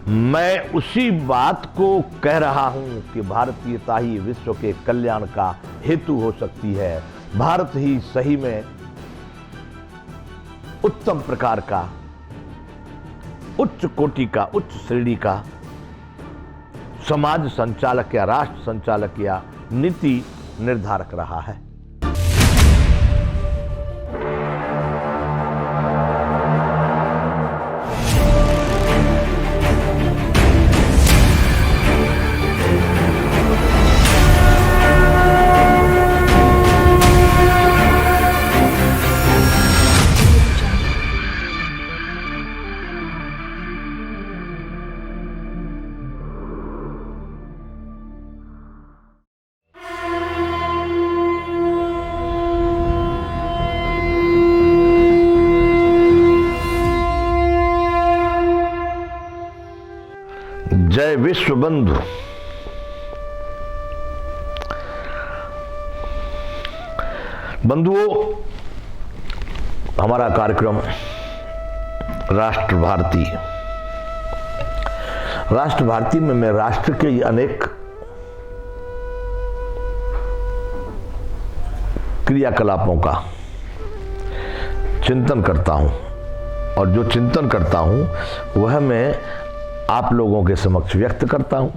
मैं उसी बात को कह रहा हूं कि भारतीयता ही विश्व के कल्याण का हेतु हो सकती है। भारत ही सही में उत्तम प्रकार का, उच्च कोटि का, उच्च श्रेणी का समाज संचालक या राष्ट्र संचालक या नीति निर्धारक रहा है। जय विश्व बंधु। बंधुओं, हमारा कार्यक्रम राष्ट्र भारती में मैं राष्ट्र के अनेक क्रियाकलापों का चिंतन करता हूं और जो चिंतन करता हूं वह मैं आप लोगों के समक्ष व्यक्त करता हूं।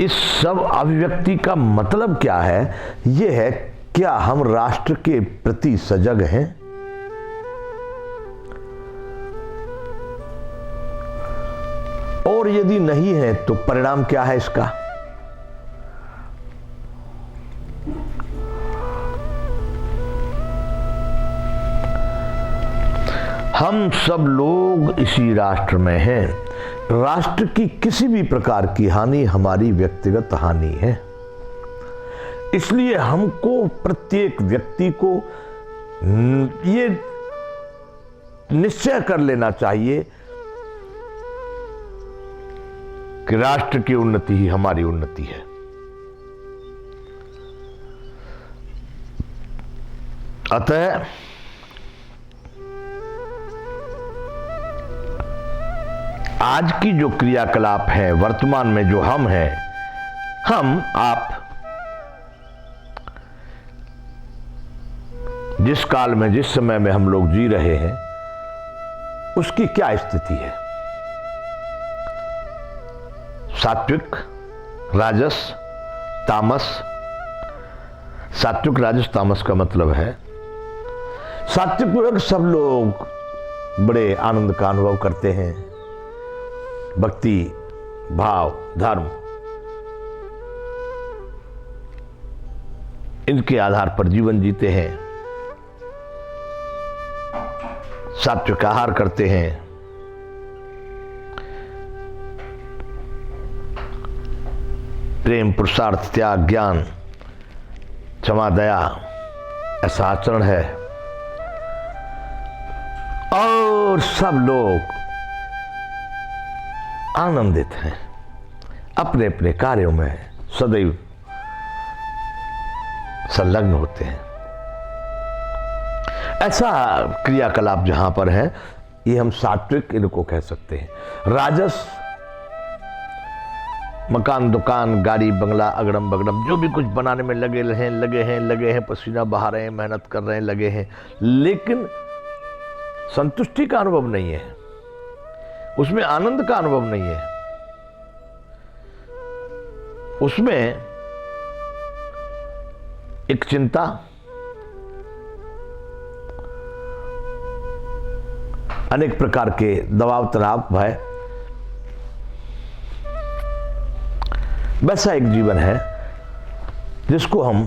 इस सब अभिव्यक्ति का मतलब क्या है? यह है, क्या हम राष्ट्र के प्रति सजग हैं? और यदि नहीं है तो परिणाम क्या है इसका? हम सब लोग इसी राष्ट्र में हैं। राष्ट्र की किसी भी प्रकार की हानि हमारी व्यक्तिगत हानि है। इसलिए हमको, प्रत्येक व्यक्ति को ये निश्चय कर लेना चाहिए कि राष्ट्र की उन्नति ही हमारी उन्नति है। अतः आज की जो क्रियाकलाप है, वर्तमान में जो हम हैं, हम आप जिस काल में, जिस समय में हम लोग जी रहे हैं, उसकी क्या स्थिति है? सात्विक, राजस, तामस। सात्विक, राजस, तामस का मतलब है, सात्विक वर्ग सब लोग बड़े आनंद का अनुभव करते हैं, भक्ति भाव धर्म इनके आधार पर जीवन जीते हैं, सात्विक आहार करते हैं, प्रेम, पुरुषार्थ, त्याग, ज्ञान, क्षमा, दया, ऐसा आचरण है। और सब लोग आनंदित हैं, अपने अपने कार्यों में सदैव संलग्न होते हैं। ऐसा क्रियाकलाप जहां पर है, ये हम सात्विक इनको कह सकते हैं। राजस, मकान, दुकान, गाड़ी, बंगला, अगड़म बगड़म जो भी कुछ बनाने में लगे हैं, पसीना बहा रहे हैं, मेहनत कर रहे हैं, लगे हैं, लेकिन संतुष्टि का अनुभव नहीं है, उसमें आनंद का अनुभव नहीं है, उसमें एक चिंता, अनेक प्रकार के दबाव, तनाव, भय, वैसा एक जीवन है जिसको हम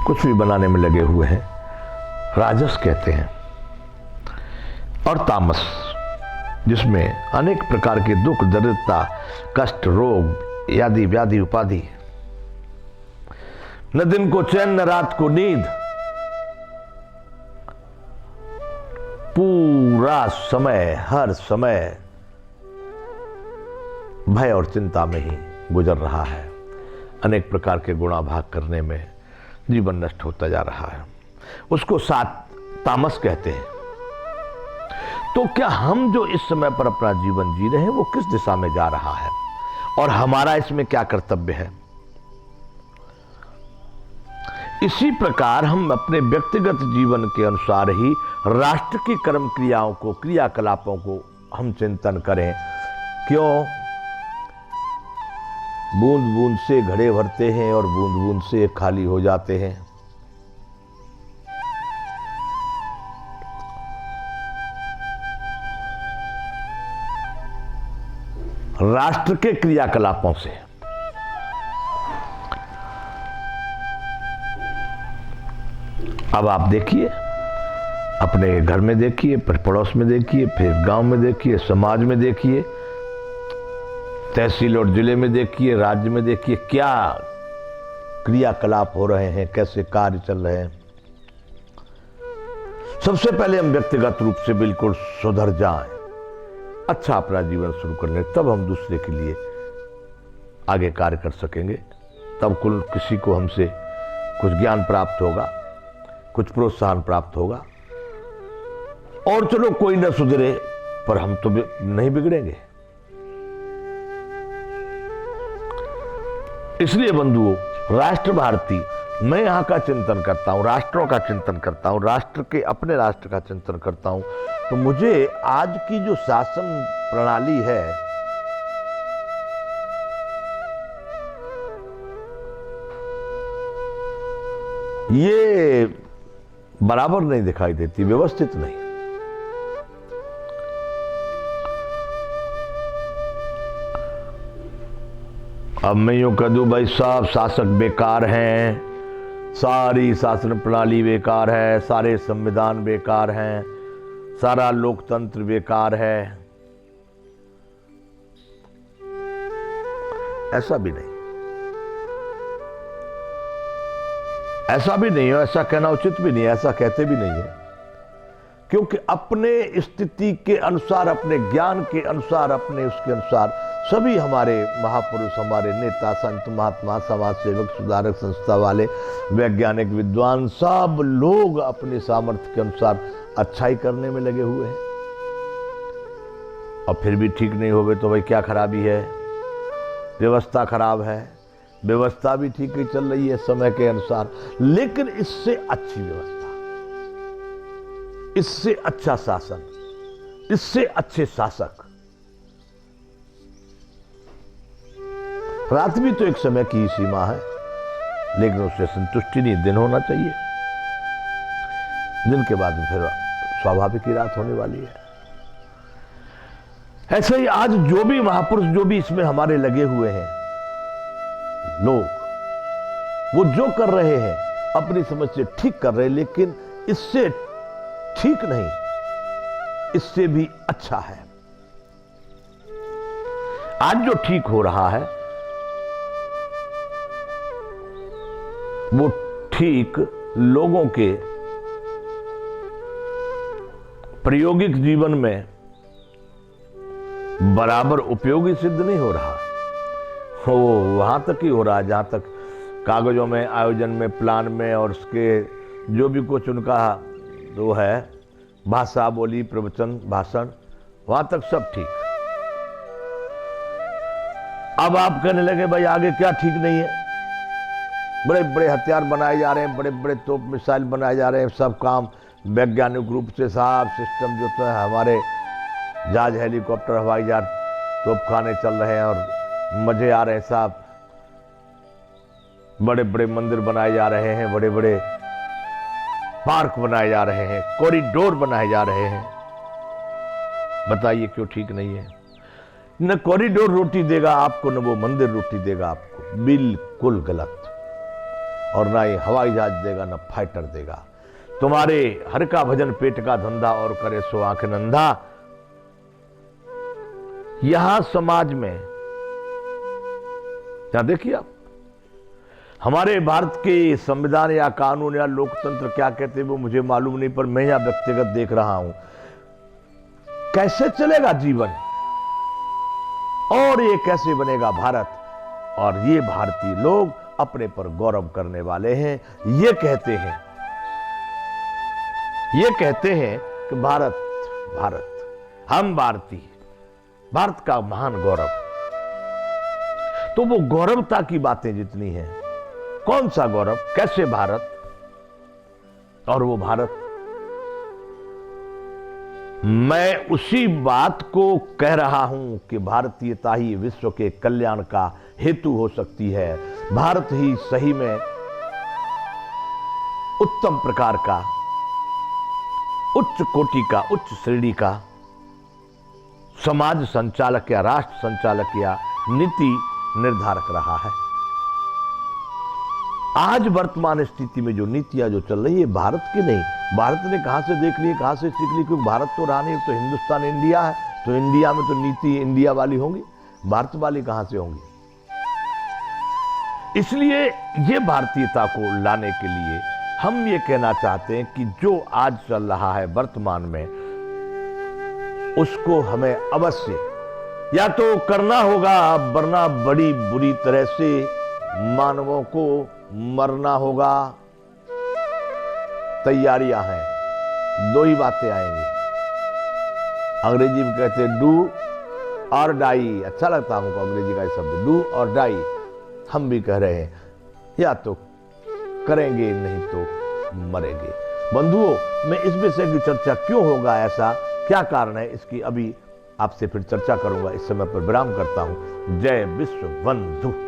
कुछ भी बनाने में लगे हुए हैं, राजस कहते हैं। और तामस, जिसमें अनेक प्रकार के दुख, दरिद्रता, कष्ट, रोग, यादि, व्याधि, उपाधि, न दिन को चैन न रात को नींद, पूरा समय, हर समय भय और चिंता में ही गुजर रहा है। अनेक प्रकार के गुणाभाग करने में, जीवन नष्ट होता जा रहा है, उसको सात तामस कहते हैं। तो क्या हम जो इस समय पर अपना जीवन जी रहे हैं वो किस दिशा में जा रहा है और हमारा इसमें क्या कर्तव्य है? इसी प्रकार हम अपने व्यक्तिगत जीवन के अनुसार ही राष्ट्र की कर्म क्रियाओं को, क्रियाकलापों को हम चिंतन करें। क्यों? बूंद बूंद से घड़े भरते हैं और बूंद बूंद से खाली हो जाते हैं। राष्ट्र के क्रियाकलापों से अब आप देखिए, अपने घर में देखिए, फिर पड़ोस में देखिए, फिर गांव में देखिए, समाज में देखिए, तहसील और जिले में देखिए, राज्य में देखिए, क्या क्रियाकलाप हो रहे हैं, कैसे कार्य चल रहे हैं। सबसे पहले हम व्यक्तिगत रूप से बिल्कुल सुधर जाएं, अच्छा अपना जीवन शुरू करने, तब हम दूसरे के लिए आगे कार्य कर सकेंगे। तब कुल किसी को हमसे कुछ ज्ञान प्राप्त होगा, कुछ प्रोत्साहन प्राप्त होगा। और चलो कोई न सुधरे, पर हम तो नहीं बिगड़ेंगे। इसलिए बंधुओं, राष्ट्र भारती, मैं यहां का चिंतन करता हूं, राष्ट्रों का चिंतन करता हूं, राष्ट्र के, अपने राष्ट्र का चिंतन करता हूं, तो मुझे आज की जो शासन प्रणाली है, ये बराबर नहीं दिखाई देती, व्यवस्थित नहीं। अब मैं यूं कह दूं, भाई साहब शासक बेकार हैं, सारी शासन प्रणाली बेकार है, सारे संविधान बेकार हैं, सारा लोकतंत्र बेकार है, ऐसा भी नहीं, ऐसा भी नहीं है, ऐसा कहना उचित भी नहीं है, ऐसा कहते भी नहीं है। क्योंकि अपने स्थिति के अनुसार, अपने ज्ञान के अनुसार, अपने उसके अनुसार सभी हमारे महापुरुष, हमारे नेता, संत, महात्मा, समाज सेवक, सुधारक, संस्था वाले, वैज्ञानिक, विद्वान, सब लोग अपने सामर्थ्य के अनुसार अच्छाई करने में लगे हुए हैं। और फिर भी ठीक नहीं होवे तो भाई क्या खराबी है? व्यवस्था खराब है। व्यवस्था भी ठीक ही चल रही है समय के अनुसार, लेकिन इससे अच्छी व्यवस्था, इससे अच्छा शासन, इससे अच्छे शासक। रात भी तो एक समय की ही सीमा है, लेकिन उससे संतुष्टि नहीं, दिन होना चाहिए। दिन के बाद फिर स्वाभाविक ही रात होने वाली है। ऐसे ही आज जो भी महापुरुष, जो भी इसमें हमारे लगे हुए हैं लोग, वो जो कर रहे हैं अपनी समझ से ठीक कर रहे हैं, लेकिन इससे ठीक नहीं, इससे भी अच्छा है। आज जो ठीक हो रहा है वो ठीक लोगों के प्रायोगिक जीवन में बराबर उपयोगी सिद्ध नहीं हो रहा। वो वहां तक ही हो रहा है जहां तक कागजों में, आयोजन में, प्लान में, और उसके जो भी कुछ उनका वो है, भाषा, बोली, प्रवचन, भाषण, वहां तक सब ठीक। अब आप कहने लगे भाई आगे क्या ठीक नहीं है? बड़े बड़े हथियार बनाए जा रहे हैं, बड़े बड़े तोप मिसाइल बनाए जा रहे हैं, सब काम वैज्ञानिक रूप से साफ सिस्टम जो तो है, हमारे जहाज, हेलीकॉप्टर, हवाई जहाज, तोपखाने चल रहे हैं और मजे आ रहे हैं साहब। बड़े बड़े मंदिर बनाए जा रहे हैं, बड़े बड़े पार्क बनाए जा रहे हैं, कॉरिडोर बनाए जा रहे हैं। बताइए क्यों ठीक नहीं है? न कॉरिडोर रोटी देगा आपको, न वो मंदिर रोटी देगा आपको, बिल्कुल गलत। और ना ही हवाई जहाज देगा, ना फाइटर देगा। तुम्हारे हर का भजन पेट का धंधा, और करे सो आंख नंधा। यहां समाज में क्या देखिए आप, हमारे भारत के संविधान या कानून या लोकतंत्र क्या कहते हैं वो मुझे मालूम नहीं, पर मैं यहां व्यक्तिगत देख रहा हूं कैसे चलेगा जीवन, और ये कैसे बनेगा भारत। और ये भारतीय लोग अपने पर गौरव करने वाले हैं। ये कहते हैं कि भारत भारत, हम भारतीय, भारत का महान गौरव। तो वो गौरवता की बातें जितनी हैं, कौन सा गौरव, कैसे भारत, और वो भारत, मैं उसी बात को कह रहा हूं कि भारतीयता ही विश्व के कल्याण का हेतु हो सकती है। भारत ही सही में उत्तम प्रकार का, उच्च कोटि का, उच्च श्रेणी का समाज संचालक या राष्ट्र संचालक या नीति निर्धारक रहा है। आज वर्तमान स्थिति में जो नीतियां जो चल रही है, भारत की नहीं, भारत ने कहां से देख ली, कहां से सीख ली, क्योंकि भारत तो रहा नहीं, तो हिंदुस्तान इंडिया है, तो इंडिया में तो नीति इंडिया वाली होंगी, भारत वाली कहां से होंगी। इसलिए ये भारतीयता को लाने के लिए हम ये कहना चाहते हैं कि जो आज चल रहा है वर्तमान में, उसको हमें अवश्य या तो करना होगा, वरना बड़ी बुरी तरह से मानवों को मरना होगा। तैयारियां हैं, दो ही बातें आएंगी। अंग्रेजी में कहते हैं डू और डाई, अच्छा लगता है हमको अंग्रेजी का शब्द, डू और डाई। हम भी कह रहे हैं, या तो करेंगे नहीं तो मरेंगे। बंधुओं, मैं इस विषय की चर्चा क्यों होगा, ऐसा क्या कारण है, इसकी अभी आपसे फिर चर्चा करूंगा। इस समय पर विराम करता हूं। जय विश्व बंधु।